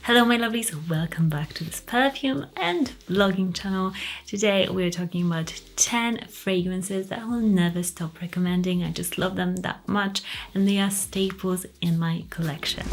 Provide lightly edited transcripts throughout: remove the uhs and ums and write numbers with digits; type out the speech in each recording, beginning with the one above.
Hello my lovelies, welcome back to this perfume and vlogging channel. Today we're talking about 10 fragrances that I will never stop recommending. I just love them that much and they are staples in my collection.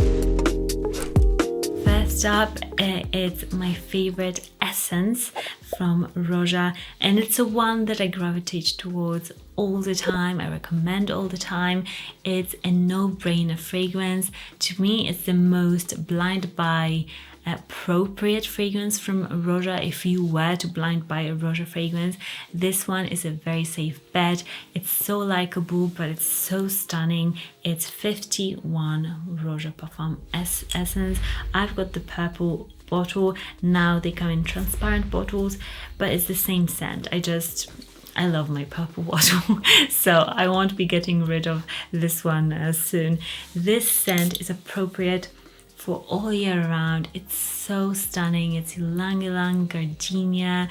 First up, it's my favorite essence from Roja, and it's a one that I gravitate towards all the time. I recommend all the time. It's a no-brainer fragrance. To me, it's the most blind buy appropriate fragrance from Roja. If you were to blind buy a Roja fragrance, this one is a very safe bet. It's so likable, but it's so stunning. It's 51 Roja Parfum essence. I've got the purple bottle. Now they come in transparent bottles, but it's the same scent. I love my purple bottle, so I won't be getting rid of this one soon. This scent is appropriate for all year round. It's so stunning. It's ylang ylang, gardenia,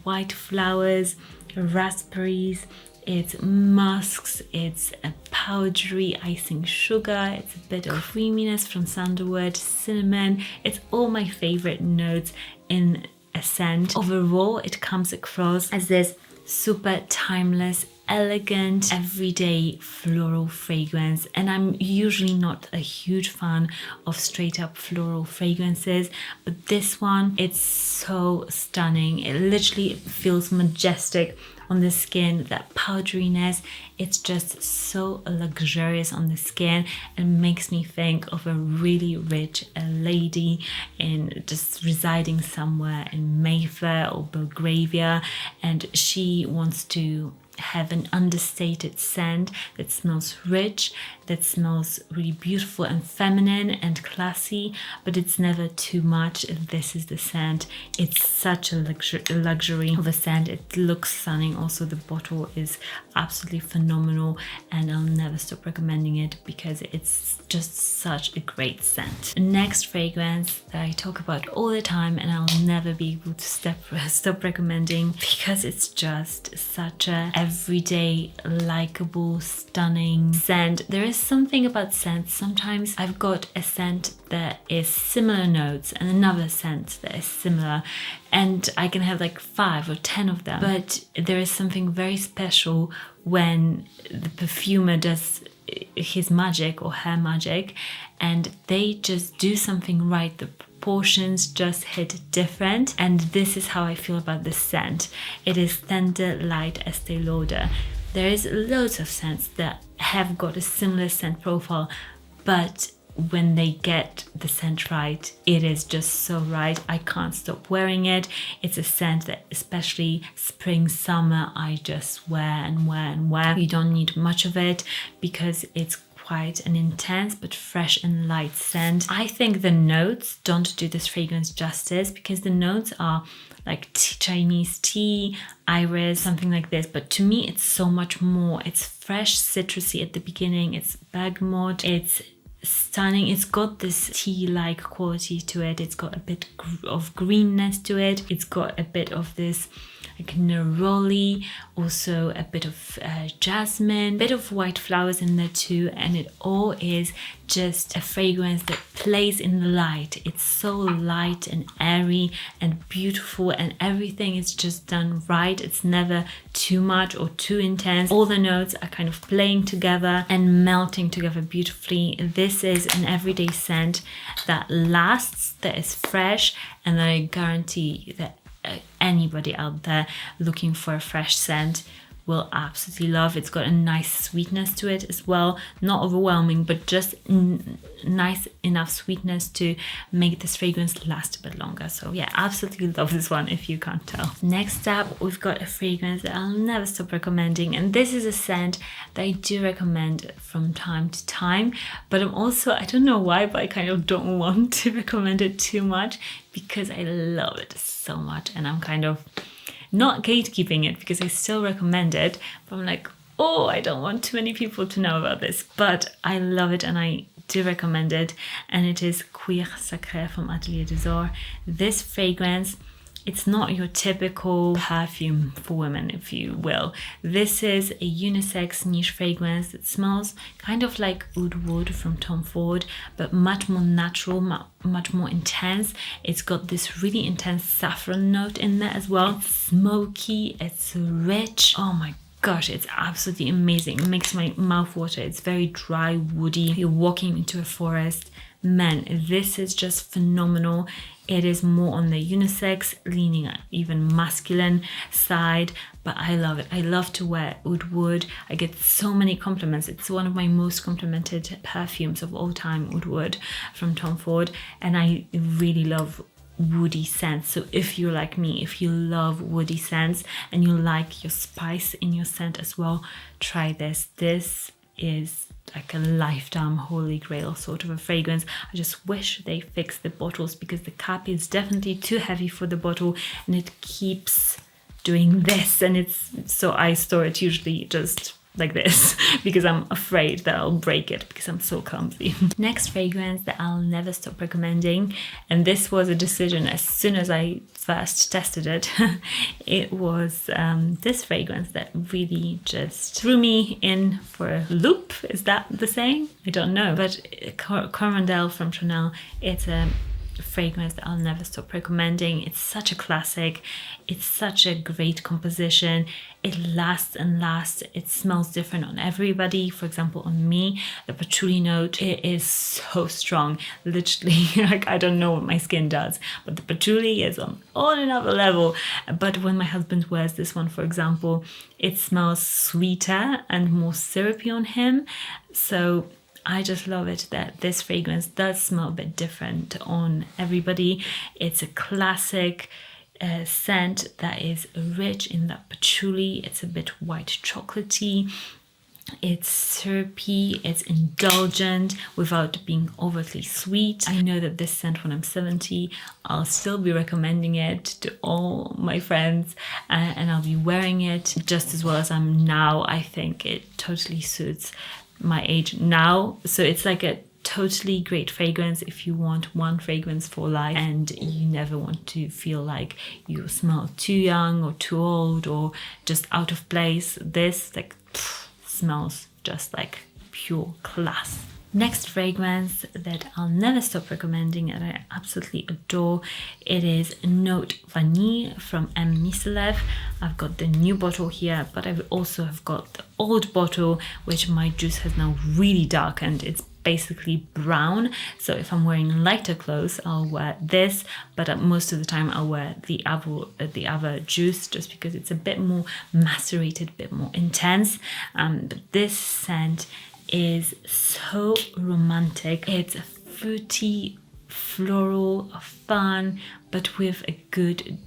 white flowers, raspberries, it's musks, it's a powdery icing sugar, it's a bit of creaminess from sandalwood, cinnamon. It's all my favorite notes in a scent. Overall, it comes across as this super timeless, elegant, everyday floral fragrance, and I'm usually not a huge fan of straight up floral fragrances, but this one, it's so stunning. It literally feels majestic on the skin. That powderiness, it's just so luxurious on the skin and makes me think of a really rich lady in just residing somewhere in Mayfair or Belgravia, and she wants to have an understated scent that smells rich, that smells really beautiful and feminine and classy, but it's never too much. This is the scent. It's such a luxury of a scent. It looks stunning. Also, the bottle is absolutely phenomenal and I'll never stop recommending it because it's just such a great scent. Next fragrance that I talk about all the time and I'll never be able to stop recommending because it's just such a everyday, likable, stunning scent. There is something about scents. Sometimes I've got a scent that is similar notes and another scent that is similar, and I can have like 5 or 10 of them. But there is something very special when the perfumer does his magic or her magic and they just do something right. The proportions just hit different, and this is how I feel about this scent. It is tender, light Estee Lauder. There is loads of scents that have got a similar scent profile, but when they get the scent right, it is just so right. I can't stop wearing it. It's a scent that especially spring, summer, I just wear and wear and wear. You don't need much of it because it's quite an intense but fresh and light scent. I think the notes don't do this fragrance justice because the notes are like Chinese tea, iris, something like this, but to me it's so much more. It's fresh, citrusy at the beginning, it's bergamot, it's stunning. It's got this tea-like quality to it. It's got a bit of greenness to it. It's got a bit of this like neroli, also a bit of jasmine, bit of white flowers in there too, and it all is just a fragrance that plays in the light. It's so light and airy and beautiful, and everything is just done right. It's never too much or too intense. All the notes are kind of playing together and melting together beautifully. This is an everyday scent that lasts, that is fresh, and that I guarantee that anybody out there looking for a fresh scent will absolutely love. It's got a nice sweetness to it as well, not overwhelming, but just nice enough sweetness to make this fragrance last a bit longer. So yeah, absolutely love this one if you can't tell. Next up, we've got a fragrance that I'll never stop recommending, and this is a scent that I do recommend from time to time, but I'm also, I don't know why, but I kind of don't want to recommend it too much because I love it so much, and I'm kind of not gatekeeping it because I still recommend it, but I'm like, oh, I don't want too many people to know about this, but I love it and I do recommend it, and it is Cuir Sacré from Atelier Des Ors. This fragrance it's not your typical perfume for women, if you will. This is a unisex niche fragrance that smells kind of like oud wood from Tom Ford, but much more natural, much more intense. It's got this really intense saffron note in there as well. It's smoky, it's rich. Oh my gosh, it's absolutely amazing. It makes my mouth water. It's very dry, woody. You're walking into a forest. Man, this is just phenomenal. It is more on the unisex, leaning even masculine side, but I love it. I love to wear oud wood. I get so many compliments. It's one of my most complimented perfumes of all time, oud wood from Tom Ford, and I really love woody scents. So if you're like me, if you love woody scents and you like your spice in your scent as well, try this. This is like a lifetime holy grail sort of a fragrance. I just wish they fixed the bottles, because the cap is definitely too heavy for the bottle and it keeps doing this, and it's so I store it usually just like this because I'm afraid that I'll break it because I'm so clumsy. Next fragrance that I'll never stop recommending, and this was a decision as soon as I first tested it, it was this fragrance that really just threw me in for a loop. Is that the saying? I don't know, but Coromandel from Chanel, it's a fragrance that I'll never stop recommending. It's such a classic. It's such a great composition. It lasts and lasts. It smells different on everybody. For example, on me, the patchouli note, it is so strong. Literally, like, I don't know what my skin does, but the patchouli is on another level. But when my husband wears this one, for example, it smells sweeter and more syrupy on him. So I just love it that this fragrance does smell a bit different on everybody. It's a classic scent that is rich in that patchouli. It's a bit white chocolatey. It's syrupy, it's indulgent without being overtly sweet. I know that this scent, when I'm 70, I'll still be recommending it to all my friends, and I'll be wearing it just as well as I'm now. I think it totally suits my age now. So it's like a totally great fragrance if you want one fragrance for life and you never want to feel like you smell too young or too old or just out of place. This smells just like pure class. Next fragrance that I'll never stop recommending and I absolutely adore, it is Note Vanille from Micallef. I've got the new bottle here, but I also have got the old bottle, which my juice has now really darkened. It's basically brown. So if I'm wearing lighter clothes, I'll wear this, but most of the time I'll wear the other juice, just because it's a bit more macerated, a bit more intense. But this scent is so romantic. It's fruity, floral, fun, but with a good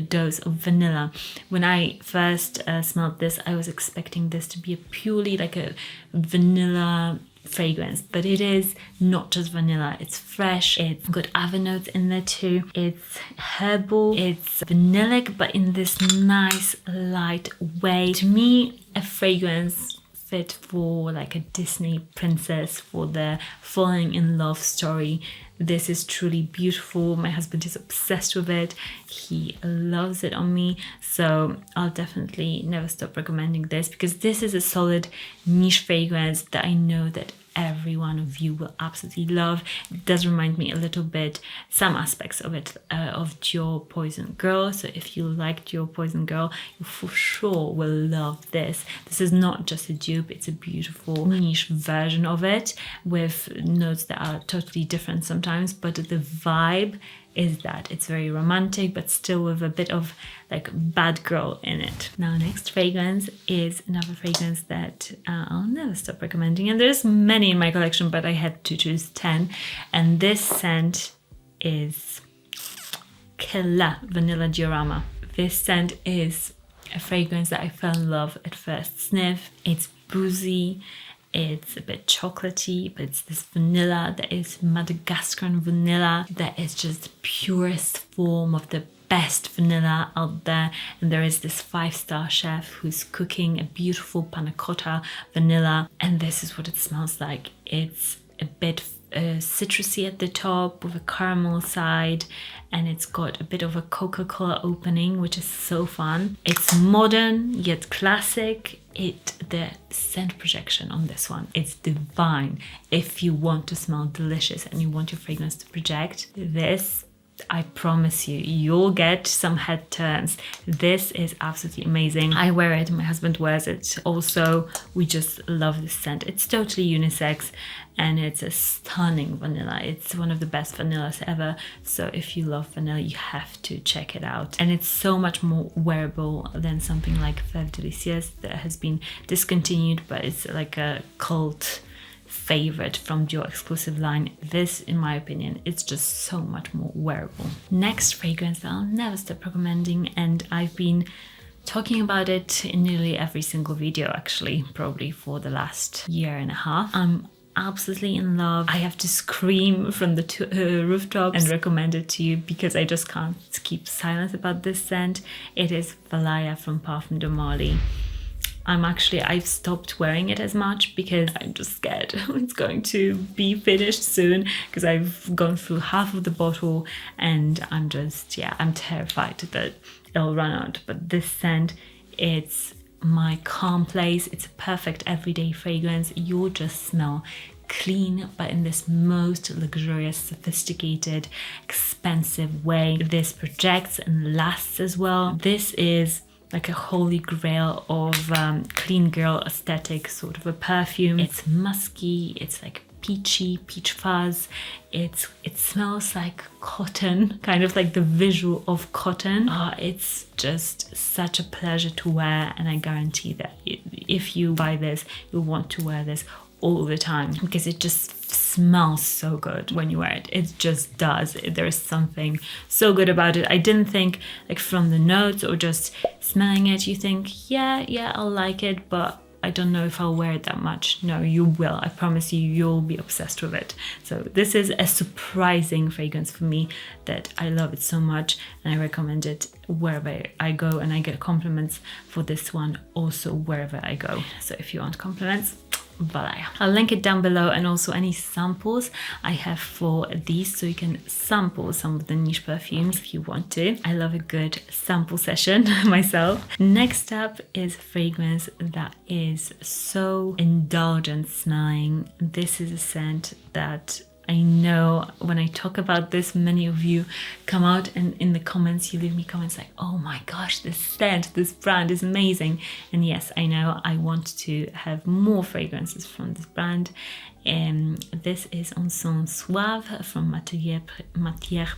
dose of vanilla. When I first smelled this, I was expecting this to be purely like a vanilla fragrance, but it is not just vanilla. It's fresh, it's got other notes in there too. It's herbal, it's vanillic, but in this nice light way. To me, a fragrance fit for like a Disney princess, for the falling in love story. This is truly beautiful. My husband is obsessed with it. He loves it on me. So I'll definitely never stop recommending this, because this is a solid niche fragrance that I know that every one of you will absolutely love. It does remind me a little bit, some aspects of it, of Dior Poison Girl. So if you like Dior Poison Girl, you for sure will love this. This is not just a dupe, it's a beautiful niche version of it with notes that are totally different sometimes, but the vibe is that it's very romantic, but still with a bit of like bad girl in it. Now, next fragrance is another fragrance that I'll never stop recommending. And there's many in my collection, but I had to choose 10. And this scent is Killer Vanilla Diorama. This scent is a fragrance that I fell in love at first sniff. It's boozy. It's a bit chocolatey, but it's this vanilla that is Madagascar vanilla that is just the purest form of the best vanilla out there. And there is this 5-star chef who's cooking a beautiful panna cotta vanilla, and this is what it smells like. It's a bit citrusy at the top with a caramel side, and it's got a bit of a Coca-Cola opening, which is so fun. It's modern yet classic. The scent projection on this one, it's divine. If you want to smell delicious and you want your fragrance to project, this, I promise you, you'll get some head turns. This is absolutely amazing. I wear it, my husband wears it also. We just love this scent. It's totally unisex and it's a stunning vanilla. It's one of the best vanillas ever. So if you love vanilla, you have to check it out. And it's so much more wearable than something like Fève Délicieuse that has been discontinued, but it's like a cult favorite from Dior exclusive line. This, in my opinion, it's just so much more wearable. Next fragrance that I'll never stop recommending, and I've been talking about it in nearly every single video actually, probably for the last year and a half. I'm absolutely in love. I have to scream from the rooftops and recommend it to you because I just can't keep silent about this scent. It is Valaya from Parfums de Marly. I've stopped wearing it as much because I'm just scared it's going to be finished soon, because I've gone through half of the bottle and I'm terrified that it'll run out. But this scent, it's my calm place. It's a perfect everyday fragrance. You'll just smell clean, but in this most luxurious, sophisticated, expensive way. This projects and lasts as well. This is like a holy grail of clean girl aesthetic sort of a perfume. It's musky, it's like peachy, peach fuzz. It smells like cotton, kind of like the visual of cotton. It's just such a pleasure to wear, and I guarantee that if you buy this, you'll want to wear this all the time because it just smells so good when you wear it. It just does. There is something so good about it. I didn't think, like, from the notes or just smelling it, you think, yeah, I'll like it, but I don't know if I'll wear it that much. No, you will. I promise you, you'll be obsessed with it. So this is a surprising fragrance for me that I love it so much, and I recommend it wherever I go, and I get compliments for this one also wherever I go. So if you want compliments, Valaya. I'll link it down below, and also any samples I have for these, so you can sample some of the niche perfumes if you want to. I love a good sample session myself. Next up is a fragrance that is so indulgent smelling. This is a scent that I know when I talk about this, many of you come out and in the comments, you leave me comments like, oh my gosh, this scent, this brand is amazing. And yes, I know I want to have more fragrances from this brand. This is Suave from Matiere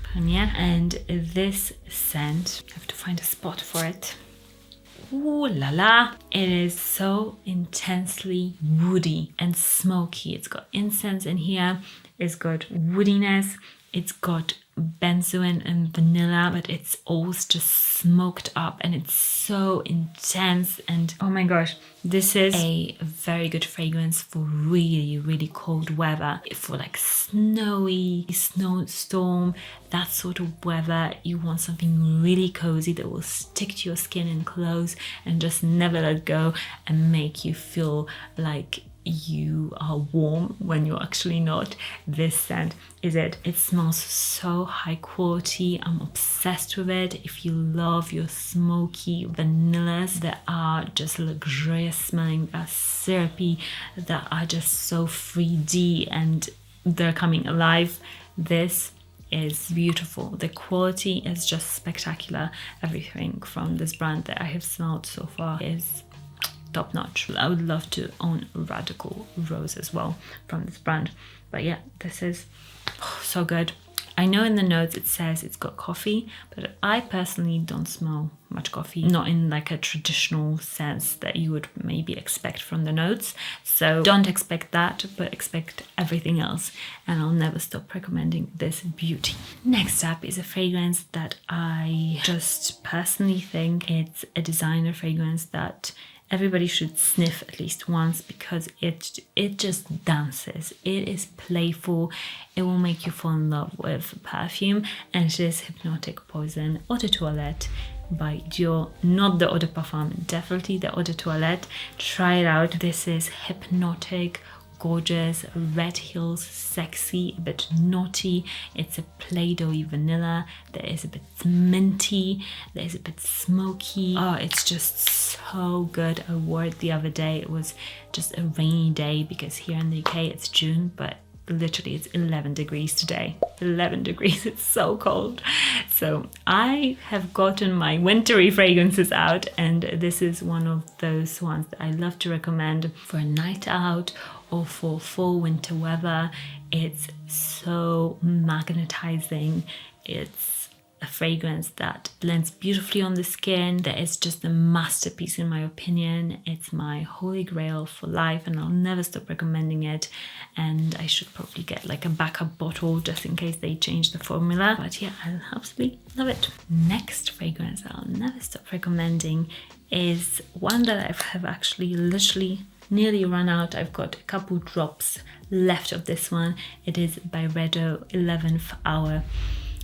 Premiere. And this scent, I have to find a spot for it. Ooh la la! It is so intensely woody and smoky. It's got incense in here. It's got woodiness. It's got benzoin and vanilla, but it's all just smoked up, and it's so intense. And oh my gosh, this is a very good fragrance for really, really cold weather. For like snowy, snowstorm, that sort of weather, you want something really cozy that will stick to your skin and clothes and just never let go and make you feel like you are warm when you're actually not. This scent is it. It smells so high quality. I'm obsessed with it. If you love your smoky vanillas that are just luxurious smelling, that are syrupy, that are just so 3D and they're coming alive, this is beautiful. The quality is just spectacular. Everything from this brand that I have smelled so far is top notch. I would love to own Radical Rose as well from this brand. But yeah, this is so good. I know in the notes it says it's got coffee, but I personally don't smell much coffee, not in like a traditional sense that you would maybe expect from the notes. So don't expect that, but expect everything else, and I'll never stop recommending this beauty. Next up is a fragrance that I just personally think it's a designer fragrance that everybody should sniff at least once, because it just dances. It is playful. It will make you fall in love with perfume, and it is Hypnotic Poison Eau de Toilette by Dior. Not the Eau de Parfum, definitely the Eau de Toilette. Try it out. This is hypnotic, gorgeous. Red heels, sexy, a bit naughty. It's a Play-Doh vanilla. There is a bit minty. There is a bit smoky. Oh, it's just so good. I wore it the other day. It was just a rainy day because here in the UK it's June, but literally it's 11 degrees today. 11 degrees, it's so cold. So I have gotten my wintry fragrances out, and this is one of those ones that I love to recommend for a night out or for fall winter weather. It's so magnetizing. It's a fragrance that blends beautifully on the skin. That is just a masterpiece in my opinion. It's my holy grail for life, and I'll never stop recommending it. And I should probably get like a backup bottle just in case they change the formula. But yeah, I absolutely love it. Next fragrance I'll never stop recommending is one that I have actually literally nearly run out. I've got a couple drops left of this one. It is Byredo 11th Hour.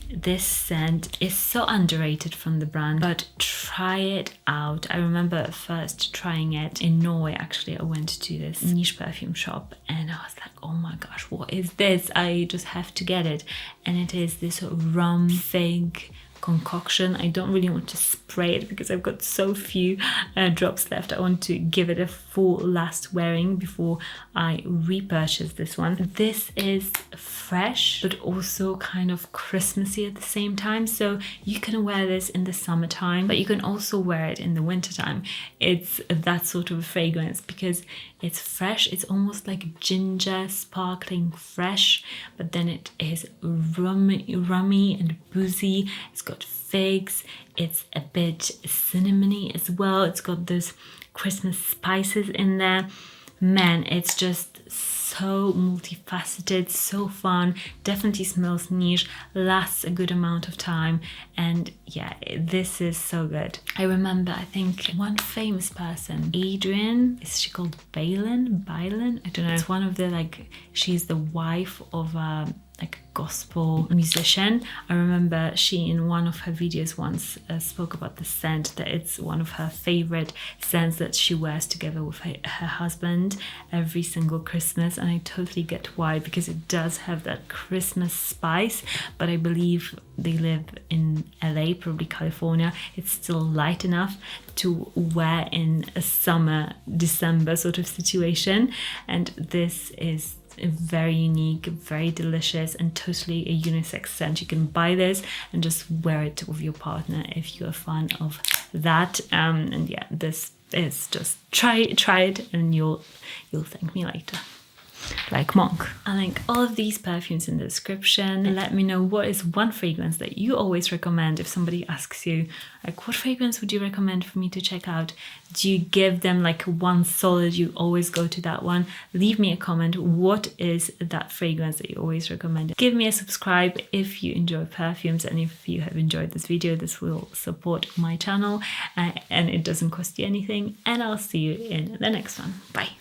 This scent is so underrated from the brand, but try it out. I remember first trying it in Norway. Actually, I went to this niche perfume shop and I was like, oh my gosh, what is this? I just have to get it. And it is this rum fig concoction. I don't really want to spray it because I've got so few drops left. I want to give it a full last wearing before I repurchase this one. This is fresh but also kind of Christmassy at the same time, so you can wear this in the summertime, but you can also wear it in the wintertime. It's that sort of fragrance because it's fresh. It's almost like ginger, sparkling fresh, but then it is rummy and boozy. It's got figs. It's a bit cinnamony as well. It's got those Christmas spices in there. Man, it's just so multifaceted, so fun, definitely smells niche, lasts a good amount of time, and yeah, this is so good. I remember, I think one famous person, Adrian, is she called Bylan? I don't know. It's one of the, like, she's the wife of a like gospel musician. I remember she in one of her videos once spoke about the scent, that it's one of her favorite scents that she wears together with her husband every single Christmas, and I totally get why, because it does have that Christmas spice, but I believe they live in LA, probably California. It's still light enough to wear in a summer, December sort of situation, and this is very unique, very delicious, and totally a unisex scent. You can buy this and just wear it with your partner if you're a fan of that. And yeah, this is just try it, and you'll thank me later. Like Monk. I'll link all of these perfumes in the description. Let me know what is one fragrance that you always recommend. If somebody asks you, like, what fragrance would you recommend for me to check out? Do you give them like one solid, you always go to that one? Leave me a comment. What is that fragrance that you always recommend? Give me a subscribe if you enjoy perfumes, and if you have enjoyed this video, this will support my channel and it doesn't cost you anything. And I'll see you in the next one. Bye.